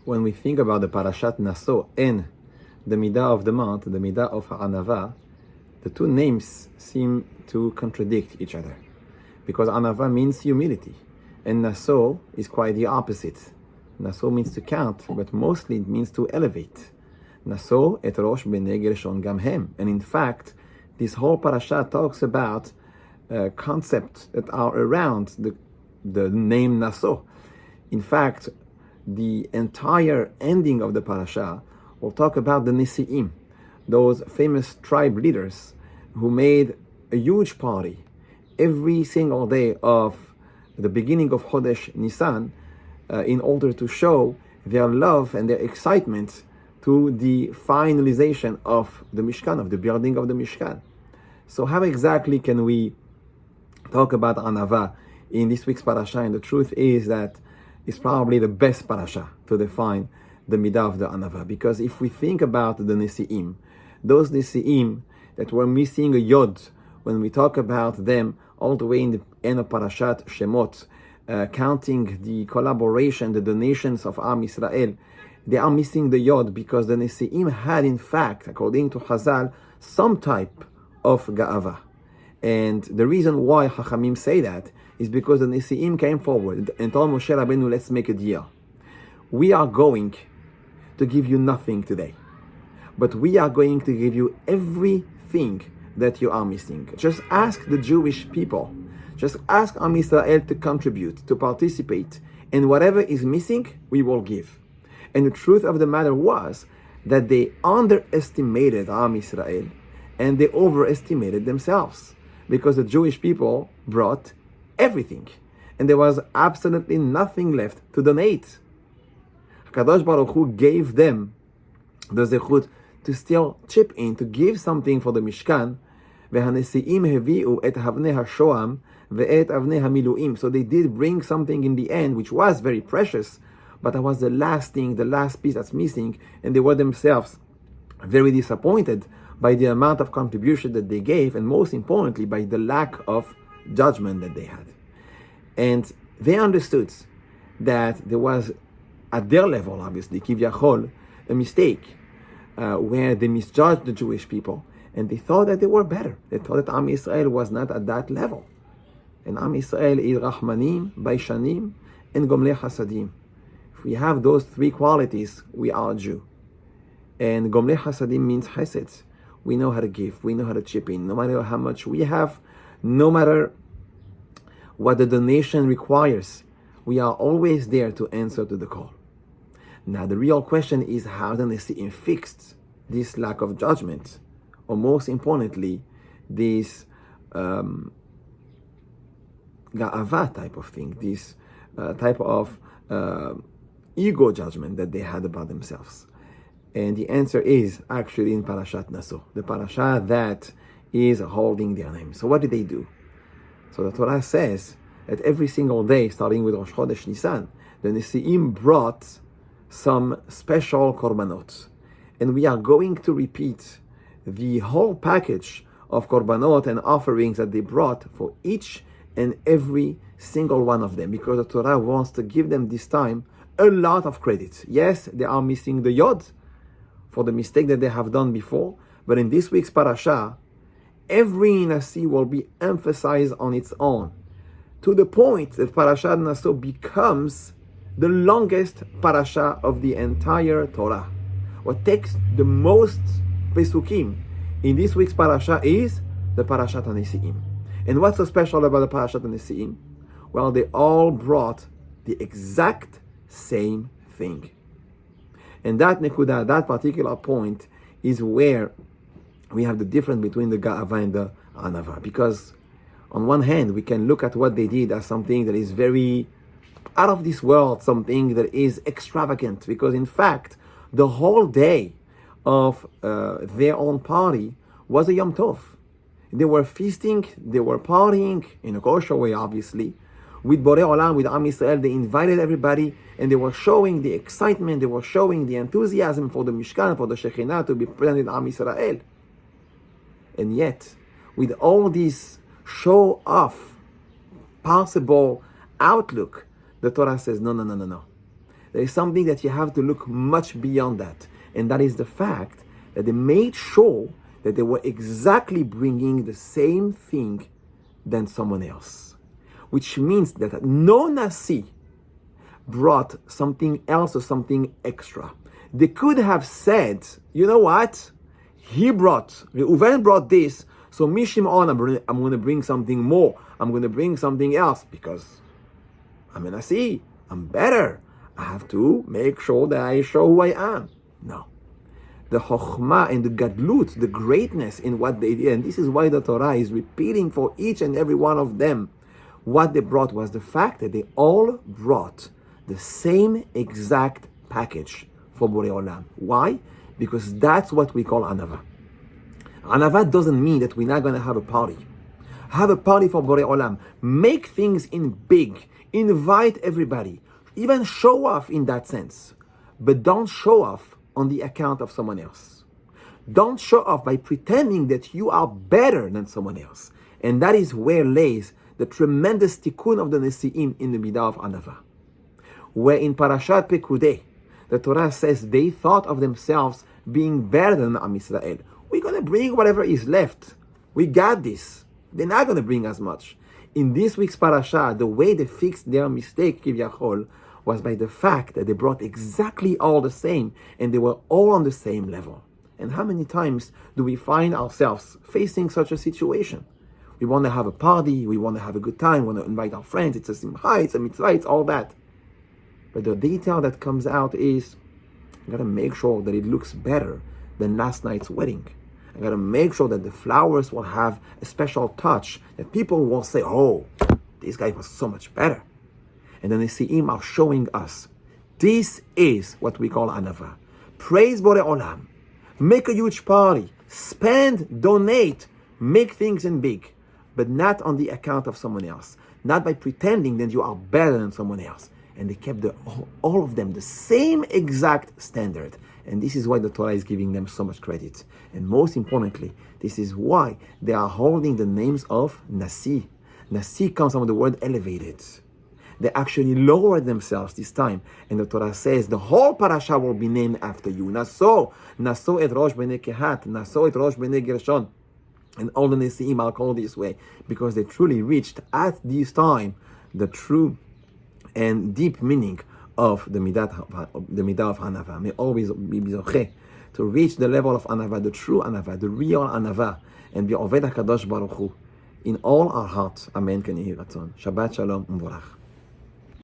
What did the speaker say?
when we think about the Parashat Naso and the Midda of the Mount, the Midda of Anava, the two names seem to contradict each other. Because Anava means humility, and Naso is quite the opposite. Naso means to count, but mostly it means to elevate. Naso et rosh b'nei gershon gam hem. And in fact, this whole parasha talks about concepts that are around the name Naso. In fact, the entire ending of the parasha will talk about the Nesi'im, those famous tribe leaders who made a huge party every single day of the beginning of Chodesh Nisan in order to show their love and their excitement to the finalization of the Mishkan, of the building of the Mishkan. So how exactly can we talk about Anava in this week's parasha? And the truth is that it's probably the best parasha to define the Midda of the Anava. Because if we think about the Nesi'im, those Nesi'im that were missing a Yod, when we talk about them all the way in the end of Parashat Shemot, counting the collaboration, the donations of Am Israel, they are missing the Yod because the Nesi'im had, in fact, according to Chazal, some type of Ga'ava. And the reason why Chachamim say that is because the Nesi'im came forward and told Moshe Rabbeinu, let's make a deal. We are going to give you nothing today, but we are going to give you everything that you are missing. Just ask the Jewish people, just ask Am Israel to contribute, to participate, and whatever is missing, we will give. And the truth of the matter was that they underestimated Am Israel and they overestimated themselves, because the Jewish people brought everything and there was absolutely nothing left to donate. HaKadosh Baruch Hu gave them the zechut to still chip in, to give something for the Mishkan. והנשיאים הביאו את אבני השוהם ואת אבני המילואים. So they did bring something in the end, which was very precious, but that was the last thing, the last piece that's missing, and they were themselves very disappointed by the amount of contribution that they gave, and most importantly, by the lack of judgment that they had. And they understood that there was, at their level, obviously, kivyachol, a mistake, where they misjudged the Jewish people, and they thought that they were better. They thought that Am Yisrael was not at that level. And Am Yisrael is Rahmanim, Baishanim, and Gomlei Hasadim. If we have those three qualities, we are a Jew. And Gomlei Hasadim means Chesed. We know how to give, we know how to chip in, no matter how much we have, no matter what the donation requires, we are always there to answer to the call. Now the real question is how the Nesi'im fixed this lack of judgment, or most importantly, this Ga'ava type of thing, this type of ego judgment that they had about themselves. And the answer is actually in Parashat Naso, the parasha that is holding their name. So what did they do? So the Torah says that every single day, starting with Rosh Chodesh Nisan, the Nesi'im brought some special korbanot. And we are going to repeat the whole package of korbanot and offerings that they brought for each and every single one of them, because the Torah wants to give them this time a lot of credit. Yes, they are missing the Yod for the mistake that they have done before, but in this week's parasha, every Nasi will be emphasized on its own, to the point that Parashat Naso becomes the longest parasha of the entire Torah. What takes the most Pesukim in this week's parasha is the Parashat HaNesi'im. And what's so special about the Parashat HaNesi'im? Well, they all brought the exact same thing. And that nekuda, that particular point, is where we have the difference between the Ga'ava and the Anava. Because on one hand, we can look at what they did as something that is very out of this world, something that is extravagant. Because in fact, the whole day of their own party was a Yom Tov. They were feasting, they were partying, in a kosher way obviously, with Borei Olam, with Am Yisrael. They invited everybody and they were showing the excitement, they were showing the enthusiasm for the Mishkan, for the Shekhinah to be present in Am Yisrael. And yet, with all this show-off possible outlook, the Torah says, no. There is something that you have to look much beyond that. And that is the fact that they made sure that they were exactly bringing the same thing than someone else. Which means that no Nasi brought something else or something extra. They could have said, you know what? Reuven brought this, so Mishimon, I'm going to bring something more. I'm going to bring something else because I'm a Nasi. I'm better. I have to make sure that I show who I am. No. The Chokhmah and the Gadlut, the greatness in what they did, and this is why the Torah is repeating for each and every one of them. What they brought was the fact that they all brought the same exact package for Borei Olam. Why? Because that's what we call Anava. Anava doesn't mean that we're not going to have a party. Have a party for Borei Olam. Make things in big. Invite everybody. Even show off in that sense. But don't show off on the account of someone else. Don't show off by pretending that you are better than someone else. And that is where lays the tremendous tikkun of the Nesi'im in the Midda of Anava. Where in Parashat Pekudei, the Torah says they thought of themselves being better than Am Yisrael. We're going to bring whatever is left. We got this. They're not going to bring as much. In this week's Parasha, the way they fixed their mistake, Kivyachol, was by the fact that they brought exactly all the same and they were all on the same level. And how many times do we find ourselves facing such a situation? We want to have a party, we want to have a good time, we want to invite our friends, it's a simcha, it's a mitzvah, it's all that. But the detail that comes out is, I gotta make sure that it looks better than last night's wedding. I gotta make sure that the flowers will have a special touch, that people will say, oh, this guy was so much better. And then the Nesi'im are showing us, this is what we call Anava. Praise Borei Olam. Make a huge party. Spend, donate, make things in big. But not on the account of someone else. Not by pretending that you are better than someone else. And they kept all of them the same exact standard. And this is why the Torah is giving them so much credit. And most importantly, this is why they are holding the names of Nasi. Nasi comes from the word elevated. They actually lowered themselves this time. And the Torah says the whole parasha will be named after you. Naso et Rosh b'nei Kehat, Naso et Rosh b'nei Gershon. And all the Nesi'im are called this way because they truly reached at this time the true and deep meaning of the Midda of Anava. May always be zocheh to reach the level of Anava, the true Anava, the real Anava, and be Oved HaKadosh Baruch Hu in all our hearts. Amen. Ken Yehi Ratzon. Shabbat Shalom U'Mvorach.